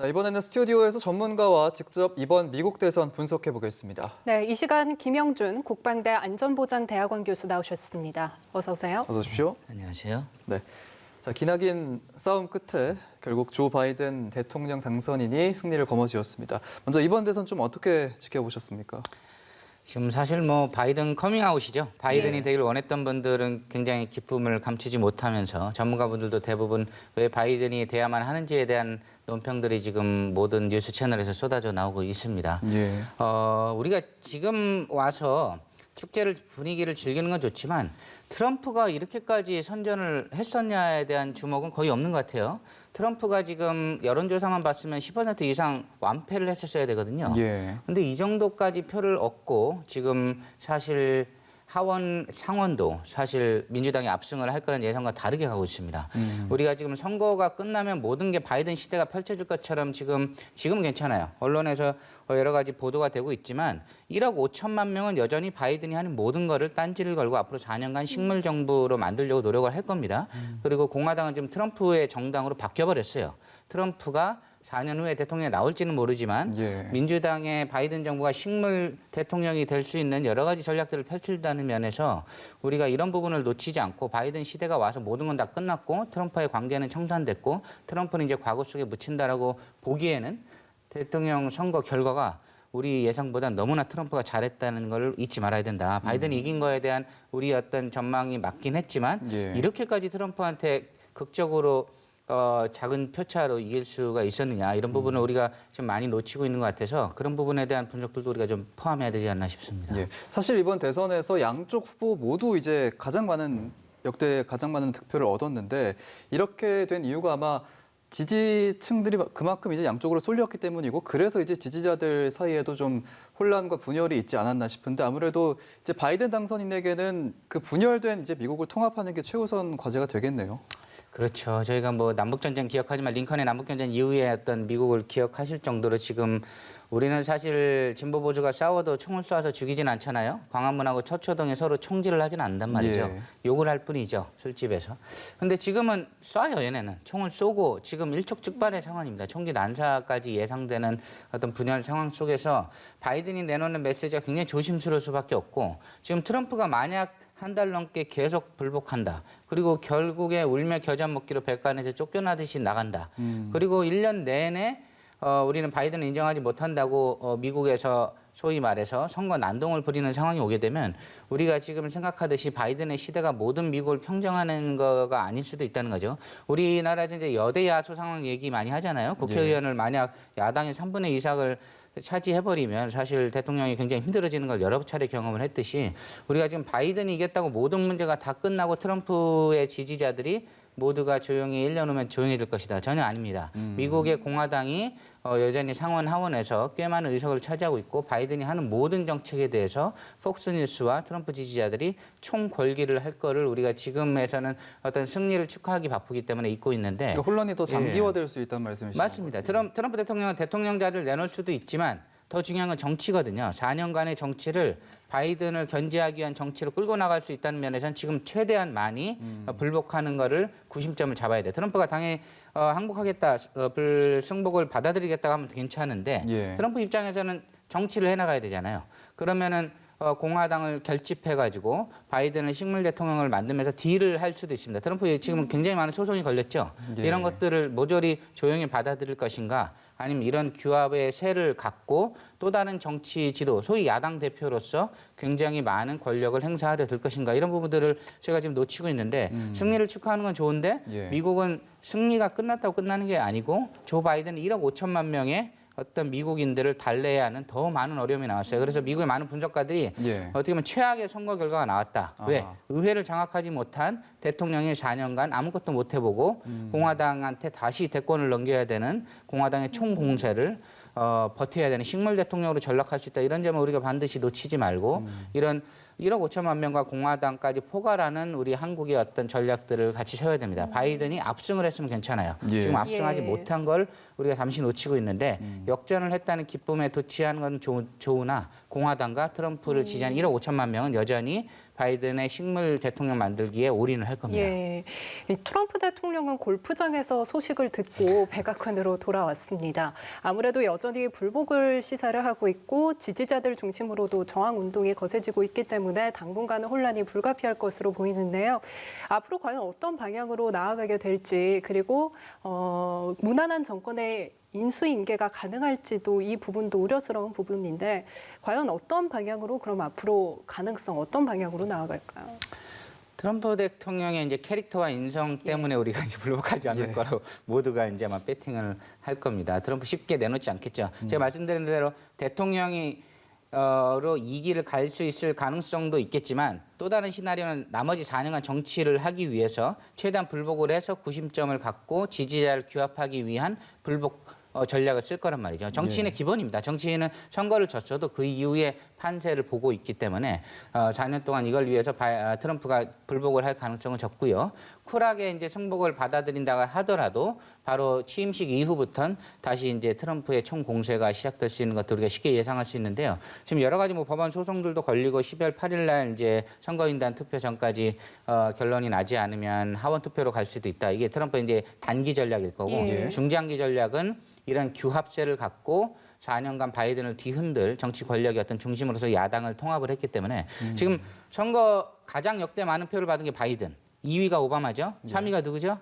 이번에는 스튜디오에서 전문가와 직접 이번 미국 대선 분석해 보겠습니다. 네, 이 시간 김영준 국방대 안전보장대학원 교수 나오셨습니다. 어서 오세요. 어서 오십시오. 안녕하세요. 네. 자, 기나긴 싸움 끝에 결국 조 바이든 대통령 당선인이 승리를 거머쥐었습니다. 먼저 이번 대선 좀 어떻게 지켜보셨습니까? 지금 사실 바이든 커밍아웃이죠. 바이든이 되길 원했던 분들은 굉장히 기쁨을 감추지 못하면서 전문가분들도 대부분 왜 바이든이 돼야만 하는지에 대한 논평들이 지금 모든 뉴스 채널에서 쏟아져 나오고 있습니다. 예. 우리가 지금 와서 축제를 분위기를 즐기는 건 좋지만 트럼프가 이렇게까지 선전을 했었냐에 대한 주목은 거의 없는 것 같아요. 트럼프가 지금 여론조사만 봤으면 10% 이상 완패를 했었어야 되거든요. 예. 근데 이 정도까지 표를 얻고 지금 사실 하원, 상원도 사실 민주당이 압승을 할 거라는 예상과 다르게 가고 있습니다. 우리가 지금 선거가 끝나면 모든 게 바이든 시대가 펼쳐질 것처럼 지금은 괜찮아요. 언론에서 여러 가지 보도가 되고 있지만 1억 5천만 명은 여전히 바이든이 하는 모든 거를 딴지를 걸고 앞으로 4년간 식물 정부로 만들려고 노력을 할 겁니다. 그리고 공화당은 지금 트럼프의 정당으로 바뀌어버렸어요. 트럼프가 4년 후에 대통령이 나올지는 모르지만 예. 민주당의 바이든 정부가 식물 대통령이 될 수 있는 여러 가지 전략들을 펼친다는 면에서 우리가 이런 부분을 놓치지 않고 바이든 시대가 와서 모든 건 다 끝났고 트럼프와의 관계는 청산됐고 트럼프는 이제 과거 속에 묻힌다라고 보기에는 대통령 선거 결과가 우리 예상보다 너무나 트럼프가 잘했다는 걸 잊지 말아야 된다. 바이든이 이긴 거에 대한 우리 어떤 전망이 맞긴 했지만 예. 이렇게까지 트럼프한테 극적으로 작은 표차로 이길 수가 있었느냐 이런 부분을 우리가 지금 많이 놓치고 있는 것 같아서 그런 부분에 대한 분석들도 우리가 좀 포함해야 되지 않나 싶습니다. 예. 사실 이번 대선에서 양쪽 후보 모두 이제 역대 가장 많은 득표를 얻었는데 이렇게 된 이유가 아마 지지층들이 그만큼 이제 양쪽으로 쏠렸기 때문이고 그래서 이제 지지자들 사이에도 좀 혼란과 분열이 있지 않았나 싶은데 아무래도 이제 바이든 당선인에게는 그 분열된 이제 미국을 통합하는 게 최우선 과제가 되겠네요. 그렇죠. 저희가 남북전쟁 기억하지만 링컨의 남북전쟁 이후에 어떤 미국을 기억하실 정도로 지금 우리는 사실 진보 보수가 싸워도 총을 쏴서 죽이진 않잖아요. 광화문하고 서초동에 서로 총질을 하진 않는단 말이죠. 예. 욕을 할 뿐이죠. 술집에서. 근데 지금은 쏴요, 얘네는. 총을 쏘고 지금 일촉즉발의 상황입니다. 총기 난사까지 예상되는 어떤 분열 상황 속에서 바이든이 내놓는 메시지가 굉장히 조심스러울 수밖에 없고 지금 트럼프가 만약 한 달 넘게 계속 불복한다. 그리고 결국에 울며 겨자 먹기로 백관에서 쫓겨나듯이 나간다. 그리고 1년 내내 우리는 바이든을 인정하지 못한다고 미국에서 소위 말해서 선거 난동을 부리는 상황이 오게 되면 우리가 지금 생각하듯이 바이든의 시대가 모든 미국을 평정하는 거가 아닐 수도 있다는 거죠. 우리나라에서 이제 여대 야수 상황 얘기 많이 하잖아요. 국회의원을 만약 야당의 3분의 2 이상을 차지해버리면 사실 대통령이 굉장히 힘들어지는 걸 여러 차례 경험을 했듯이 우리가 지금 바이든이 이겼다고 모든 문제가 다 끝나고 트럼프의 지지자들이 모두가 조용히 1년 후면 조용해질 것이다. 전혀 아닙니다. 미국의 공화당이 여전히 상원 하원에서 꽤 많은 의석을 차지하고 있고 바이든이 하는 모든 정책에 대해서 폭스뉴스와 트럼프 지지자들이 총궐기를 할 거를 우리가 지금에서는 어떤 승리를 축하하기 바쁘기 때문에 잊고 있는데 그러니까 혼란이 더 장기화될 수 있다는 말씀이시죠? 맞습니다. 트럼프 대통령은 대통령자를 내놓을 수도 있지만 더 중요한 건 정치거든요. 4년간의 정치를 바이든을 견제하기 위한 정치로 끌고 나갈 수 있다는 면에서는 지금 최대한 많이 불복하는 거를 구심점을 잡아야 돼. 트럼프가 당연히 항복하겠다, 승복을 받아들이겠다고 하면 괜찮은데 예. 트럼프 입장에서는 정치를 해나가야 되잖아요. 그러면은 공화당을 결집해가지고 바이든을 식물 대통령을 만들면서 딜을 할 수도 있습니다. 트럼프 지금 굉장히 많은 소송이 걸렸죠. 예. 이런 것들을 모조리 조용히 받아들일 것인가 아니면 이런 규합의 새를 갖고 또 다른 정치 지도, 소위 야당 대표로서 굉장히 많은 권력을 행사하려 들 것인가 이런 부분들을 제가 지금 놓치고 있는데 승리를 축하하는 건 좋은데 예. 미국은 승리가 끝났다고 끝나는 게 아니고 조 바이든 1억 5천만 명의 어떤 미국인들을 달래야 하는 더 많은 어려움이 나왔어요. 그래서 미국의 많은 분석가들이 예. 어떻게 보면 최악의 선거 결과가 나왔다. 아하. 왜? 의회를 장악하지 못한 대통령이 4년간 아무것도 못 해보고 공화당한테 다시 대권을 넘겨야 되는 공화당의 총공세를 버텨야 되는 식물 대통령으로 전락할 수 있다. 이런 점을 우리가 반드시 놓치지 말고 이런 1억 5천만 명과 공화당까지 포괄하는 우리 한국의 어떤 전략들을 같이 세워야 됩니다. 바이든이 압승을 했으면 괜찮아요. 예. 지금 압승하지 예. 못한 걸 우리가 잠시 놓치고 있는데 역전을 했다는 기쁨에 도취한 건 좋으나 공화당과 트럼프를 지지한 1억 5천만 명은 여전히 바이든의 식물 대통령 만들기에 올인을 할 겁니다. 예, 이 트럼프 대통령은 골프장에서 소식을 듣고 백악관으로 돌아왔습니다. 아무래도 여전히 불복을 시사를 하고 있고 지지자들 중심으로도 저항 운동이 거세지고 있기 때문에 당분간은 혼란이 불가피할 것으로 보이는데요. 앞으로 과연 어떤 방향으로 나아가게 될지 그리고 무난한 정권의 인수인계가 가능할지도 이 부분도 우려스러운 부분인데 과연 어떤 방향으로 그럼 앞으로 가능성 어떤 방향으로 나아갈까요? 트럼프 대통령의 이제 캐릭터와 인성 때문에 우리가 이제 불복하지 않을 거라고 모두가 이제 아마 배팅을 할 겁니다. 트럼프 쉽게 내놓지 않겠죠. 제가 말씀드린 대로 대통령이 로 2기를 갈 수 있을 가능성도 있겠지만 또 다른 시나리오는 나머지 4년간 정치를 하기 위해서 최대한 불복을 해서 구심점을 갖고 지지자를 규합하기 위한 불복 전략을 쓸 거란 말이죠. 정치인의 기본입니다. 정치인은 선거를 졌어도 그 이후에 판세를 보고 있기 때문에 4년 동안 이걸 위해서 트럼프가 불복을 할 가능성은 적고요. 쿨하게 이제 승복을 받아들인다고 하더라도 바로 취임식 이후부터는 다시 이제 트럼프의 총 공세가 시작될 수 있는 것도 우리가 쉽게 예상할 수 있는데요. 지금 여러 가지 뭐 법안 소송들도 걸리고 12월 8일 날 이제 선거인단 투표 전까지 결론이 나지 않으면 하원 투표로 갈 수도 있다. 이게 트럼프의 이제 단기 전략일 거고 중장기 전략은 이런 규합세를 갖고 4년간 바이든을 뒤흔들 정치 권력의 어떤 중심으로서 야당을 통합을 했기 때문에 지금 선거 가장 역대 많은 표를 받은 게 바이든, 2위가 오바마죠, 3위가 누구죠?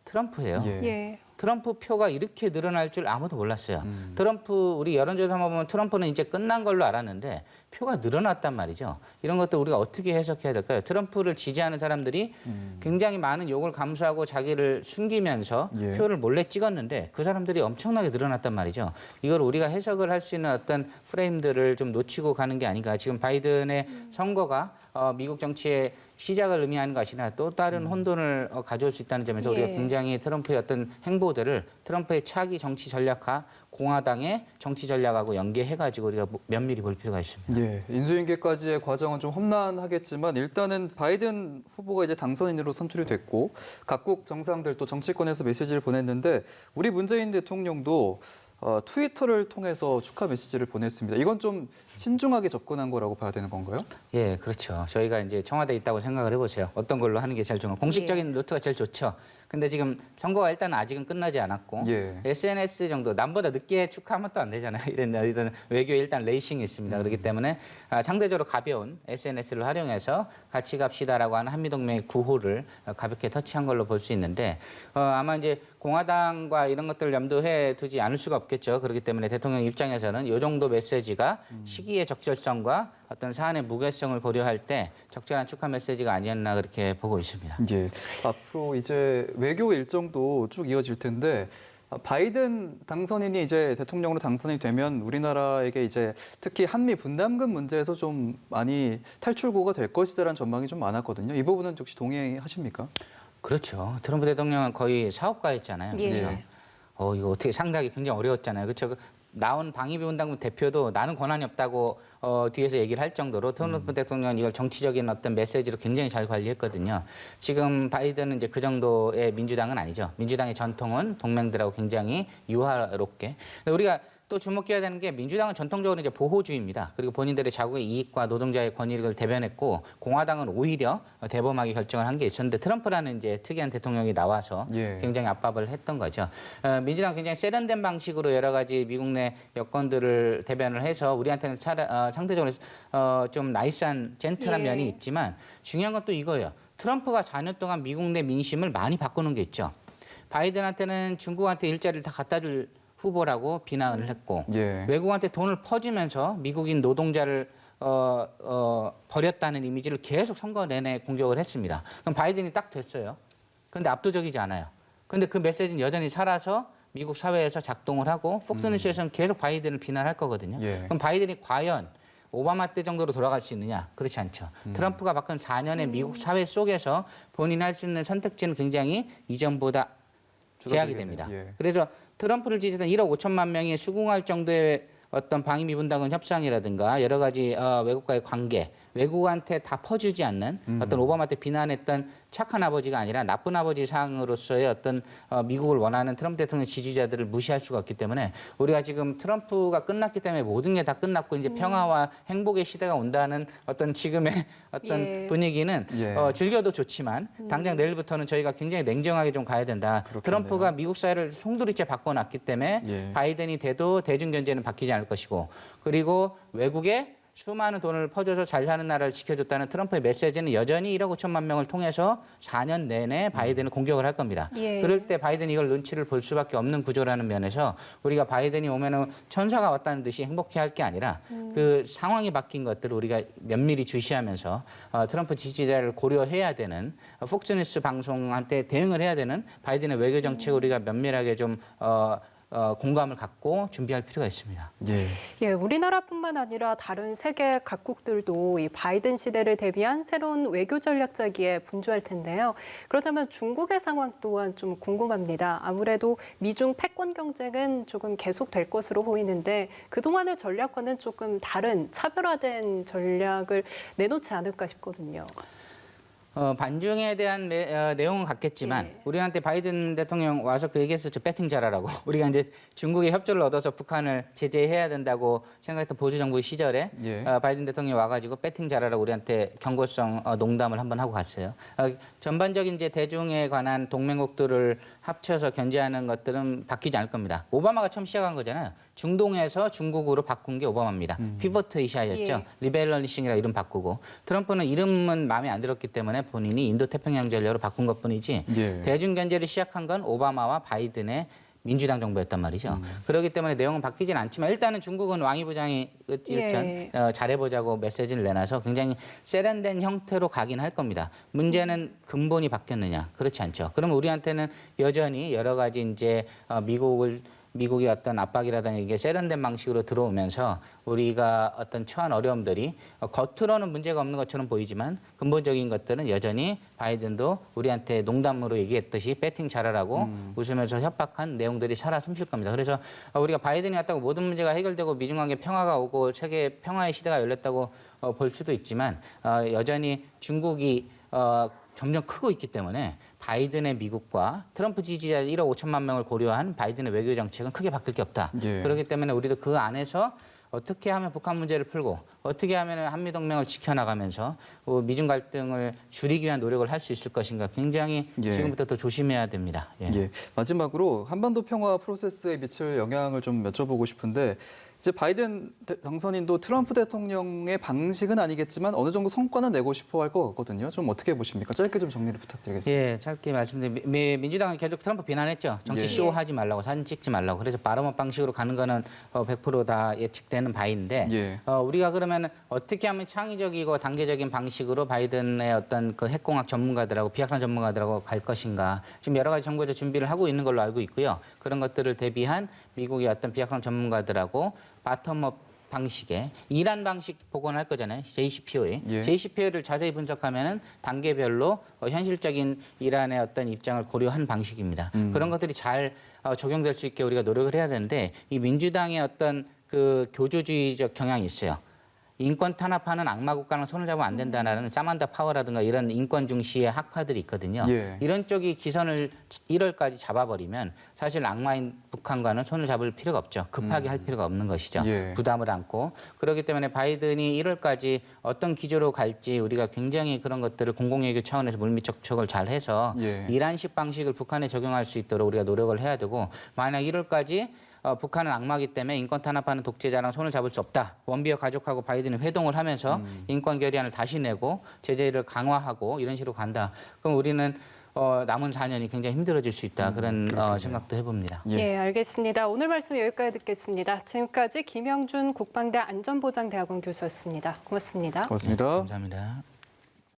트럼프예요. 예. 트럼프 표가 이렇게 늘어날 줄 아무도 몰랐어요. 트럼프 우리 여론조사 보면 트럼프는 이제 끝난 걸로 알았는데 표가 늘어났단 말이죠. 이런 것도 우리가 어떻게 해석해야 될까요? 트럼프를 지지하는 사람들이 굉장히 많은 욕을 감수하고 자기를 숨기면서 표를 몰래 찍었는데 그 사람들이 엄청나게 늘어났단 말이죠. 이걸 우리가 해석을 할 수 있는 어떤 프레임들을 좀 놓치고 가는 게 아닌가. 지금 바이든의 선거가 미국 정치의 시작을 의미하는 것이나 또 다른 혼돈을 가져올 수 있다는 점에서 우리가 굉장히 트럼프의 어떤 행보들을 트럼프의 차기 정치 전략과 공화당의 정치 전략하고 연계해가지고 우리가 면밀히 볼 필요가 있습니다. 예, 인수인계까지의 과정은 좀 험난하겠지만 일단은 바이든 후보가 이제 당선인으로 선출이 됐고 각국 정상들 또 정치권에서 메시지를 보냈는데 우리 문재인 대통령도 트위터를 통해서 축하 메시지를 보냈습니다. 이건 좀 신중하게 접근한 거라고 봐야 되는 건가요? 예, 그렇죠. 저희가 이제 청와대에 있다고 생각을 해보세요. 어떤 걸로 하는 게 제일 좋은가? 공식적인 루트가 제일 좋죠. 근데 지금 선거가 일단 아직은 끝나지 않았고 SNS 정도 남보다 늦게 축하하면 또 안 되잖아요. 이런 외교에 일단 레이싱이 있습니다. 그렇기 때문에 상대적으로 가벼운 SNS를 활용해서 같이 갑시다라고 하는 한미동맹의 구호를 가볍게 터치한 걸로 볼 수 있는데 아마 이제 공화당과 이런 것들을 염두해 두지 않을 수가 없겠죠. 그렇기 때문에 대통령 입장에서는 이 정도 메시지가 시기의 적절성과 어떤 사안의 무게성을 고려할 때 적절한 축하 메시지가 아니었나 그렇게 보고 있습니다. 예, 앞으로 이제 외교 일정도 쭉 이어질 텐데 바이든 당선인이 이제 대통령으로 당선이 되면 우리나라에게 이제 특히 한미 분담금 문제에서 좀 많이 탈출구가 될 것이다라는 전망이 좀 많았거든요. 이 부분은 혹시 동의하십니까? 그렇죠. 트럼프 대통령은 거의 사업가였잖아요. 예. 그렇죠? 이거 어떻게 상대하기 굉장히 어려웠잖아요. 그렇죠. 나온 방위비 분담금 대표도 나는 권한이 없다고 뒤에서 얘기를 할 정도로 트럼프 대통령은 이걸 정치적인 어떤 메시지로 굉장히 잘 관리했거든요. 지금 바이든은 이제 그 정도의 민주당은 아니죠. 민주당의 전통은 동맹들하고 굉장히 유화롭게. 우리가 또 주목해야 되는 게 민주당은 전통적으로 이제 보호주의입니다. 그리고 본인들의 자국의 이익과 노동자의 권익을 대변했고 공화당은 오히려 대범하게 결정을 한 게 있었는데 트럼프라는 이제 특이한 대통령이 나와서 굉장히 압박을 했던 거죠. 민주당 굉장히 세련된 방식으로 여러 가지 미국 내 여건들을 대변을 해서 우리한테는 상대적으로 좀 나이스한 젠틀한 면이 있지만 중요한 건 또 이거예요. 트럼프가 4년 동안 미국 내 민심을 많이 바꾸는 게 있죠. 바이든한테는 중국한테 일자리를 다 갖다 줄 후보라고 비난을 했고 외국한테 돈을 퍼주면서 미국인 노동자를 버렸다는 이미지를 계속 선거 내내 공격을 했습니다. 그럼 바이든이 딱 됐어요. 그런데 압도적이지 않아요. 그런데 그 메시지는 여전히 살아서 미국 사회에서 작동을 하고 폭스뉴스에서는 계속 바이든을 비난할 거거든요. 그럼 바이든이 과연 오바마 때 정도로 돌아갈 수 있느냐? 그렇지 않죠. 트럼프가 바꾼 4년의 미국 사회 속에서 본인이 할 수 있는 선택지는 굉장히 이전보다 제약이 됩니다. 그래서 트럼프를 지지했던 1억 5천만 명이 수긍할 정도의 어떤 방위비 분담금 협상이라든가 여러 가지 외국과의 관계, 외국한테 다 퍼주지 않는 어떤 오바마 때 비난했던 착한 아버지가 아니라 나쁜 아버지 상으로서의 어떤 미국을 원하는 트럼프 대통령 지지자들을 무시할 수가 없기 때문에 우리가 지금 트럼프가 끝났기 때문에 모든 게 다 끝났고 이제 평화와 행복의 시대가 온다는 어떤 지금의 어떤 예. 분위기는 예. 즐겨도 좋지만 당장 내일부터는 저희가 굉장히 냉정하게 좀 가야 된다. 그렇겠네요. 트럼프가 미국 사회를 송두리째 바꿔놨기 때문에 예. 바이든이 돼도 대중 견제는 바뀌지 않을 것이고 그리고 외국에 수많은 돈을 퍼줘서 잘 사는 나라를 지켜줬다는 트럼프의 메시지는 여전히 1억 5천만 명을 통해서 4년 내내 바이든을 공격을 할 겁니다. 예. 그럴 때 바이든이 이걸 눈치를 볼 수밖에 없는 구조라는 면에서 우리가 바이든이 오면은 천사가 왔다는 듯이 행복해할 게 아니라 그 상황이 바뀐 것들을 우리가 면밀히 주시하면서 트럼프 지지자를 고려해야 되는 폭스뉴스 방송한테 대응을 해야 되는 바이든의 외교 정책을 우리가 면밀하게 좀 공감을 갖고 준비할 필요가 있습니다. 예. 예, 우리나라뿐만 아니라 다른 세계 각국들도 이 바이든 시대를 대비한 새로운 외교 전략 짜기에 분주할 텐데요. 그렇다면 중국의 상황 또한 좀 궁금합니다. 아무래도 미중 패권 경쟁은 조금 계속될 것으로 보이는데 그동안의 전략과는 조금 다른 차별화된 전략을 내놓지 않을까 싶거든요. 반중에 대한 내용은 같겠지만 예. 우리한테 바이든 대통령 와서 그 얘기했었죠. 배팅 잘하라고. 우리가 이제 중국의 협조를 얻어서 북한을 제재해야 된다고 생각했던 보수 정부 시절에 예. 바이든 대통령이 와가지고 배팅 잘하라고 우리한테 경고성 농담을 한번 하고 갔어요. 전반적인 이제 대중에 관한 동맹국들을 합쳐서 견제하는 것들은 바뀌지 않을 겁니다. 오바마가 처음 시작한 거잖아요. 중동에서 중국으로 바꾼 게 오바마입니다. 피버트 이샤였죠. 예. 리벨러니싱이라 이름 바꾸고 트럼프는 이름은 마음에 안 들었기 때문에 본인이 인도 태평양 전략으로 바꾼 것뿐이지 예. 대중 견제를 시작한 건 오바마와 바이든의 민주당 정부였단 말이죠. 그렇기 때문에 내용은 바뀌진 않지만 일단은 중국은 왕이 부장이 일천 예. 잘해보자고 메시지를 내놔서 굉장히 세련된 형태로 가긴 할 겁니다. 문제는 근본이 바뀌었느냐? 그렇지 않죠. 그러면 우리한테는 여전히 여러 가지 이제 미국의 어떤 압박이라든가 이게 세련된 방식으로 들어오면서 우리가 어떤 처한 어려움들이 겉으로는 문제가 없는 것처럼 보이지만 근본적인 것들은 여전히 바이든도 우리한테 농담으로 얘기했듯이 배팅 잘하라고 웃으면서 협박한 내용들이 살아 숨쉴 겁니다. 그래서 우리가 바이든이 왔다고 모든 문제가 해결되고 미중 관계 평화가 오고 세계 평화의 시대가 열렸다고 볼 수도 있지만 여전히 중국이 점점 크고 있기 때문에 바이든의 미국과 트럼프 지지자 1억 5천만 명을 고려한 바이든의 외교 정책은 크게 바뀔 게 없다. 예. 그렇기 때문에 우리도 그 안에서 어떻게 하면 북한 문제를 풀고 어떻게 하면 한미동맹을 지켜나가면서 미중 갈등을 줄이기 위한 노력을 할 수 있을 것인가 굉장히 예. 지금부터 더 조심해야 됩니다. 예. 예. 마지막으로 한반도 평화 프로세스에 미칠 영향을 좀 여쭤보고 싶은데 이제 바이든 당선인도 트럼프 대통령의 방식은 아니겠지만 어느 정도 성과는 내고 싶어 할 것 같거든요. 좀 어떻게 보십니까? 짧게 좀 정리를 부탁드리겠습니다. 예, 짧게 말씀드리면 민주당은 계속 트럼프 비난했죠. 정치 예. 쇼 하지 말라고, 사진 찍지 말라고. 그래서 바람업 방식으로 가는 거는 100% 다 예측되는 바인데 예. 우리가 그러면 어떻게 하면 창의적이고 단계적인 방식으로 바이든의 어떤 그 핵공학 전문가들하고 비핵화 전문가들하고 갈 것인가. 지금 여러 가지 정부에서 준비를 하고 있는 걸로 알고 있고요. 그런 것들을 대비한 미국의 어떤 비핵화 전문가들하고 바텀업 방식의 이란 방식 복원할 거잖아요. JCPOA. 예. JCPOA를 자세히 분석하면은 단계별로 현실적인 이란의 어떤 입장을 고려한 방식입니다. 그런 것들이 잘 적용될 수 있게 우리가 노력을 해야 되는데 이 민주당의 어떤 그 교조주의적 경향이 있어요. 인권 탄압하는 악마 국가랑 손을 잡으면 안 된다는 사만다 파워라든가 이런 인권 중시의 학파들이 있거든요. 예. 이런 쪽이 기선을 1월까지 잡아버리면 사실 악마인 북한과는 손을 잡을 필요가 없죠. 급하게 할 필요가 없는 것이죠. 예. 부담을 안고. 그렇기 때문에 바이든이 1월까지 어떤 기조로 갈지 우리가 굉장히 그런 것들을 공공외교 차원에서 물밑접촉을 잘 해서 예. 이란식 방식을 북한에 적용할 수 있도록 우리가 노력을 해야 되고 만약 1월까지 북한은 악마기 때문에 인권 탄압하는 독재자랑 손을 잡을 수 없다. 원비어 가족하고 바이든이 회동을 하면서 인권 결의안을 다시 내고 제재를 강화하고 이런 식으로 간다. 그럼 우리는 남은 4년이 굉장히 힘들어질 수 있다. 그런 생각도 해봅니다. 예, 알겠습니다. 오늘 말씀 여기까지 듣겠습니다. 지금까지 김영준 국방대 안전보장대학원 교수였습니다. 고맙습니다. 고맙습니다. 감사합니다.